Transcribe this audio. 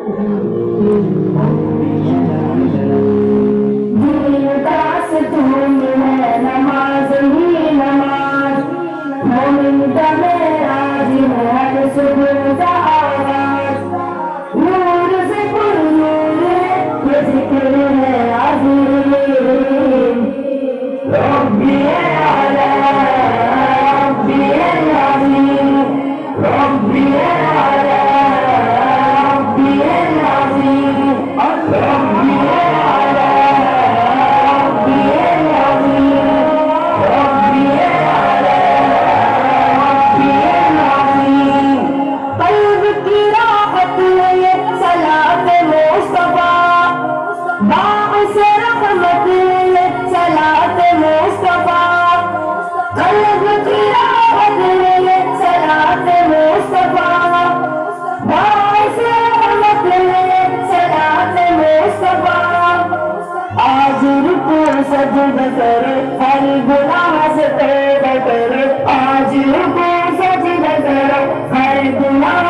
दिल का सुकून है नमाज ही नमाज, मोमिन का मेराज है हर सुबह का आवाज। नूर से पुरनूर है ये जिक्र है अज़ीम, रब्बी आला रब्बी अज़ीम, रब्बी आला रब्बी अज़ीम, रब्बी आला रब्बी अज़ीम, रब्बी आला रब्बी अज़ीम। कल्ब की राहत है ये सलात मुस्तफा, बाइस रहमत है ये सलात मुस्तफा। कल्ब की राहत है ये सलात मुस्तफा, बाइस रहमत है ये सलात मुस्तफा। आज रुको सजद करे हर गुनाह से तौबा करे, आज रुको सजद करे हर गुनाह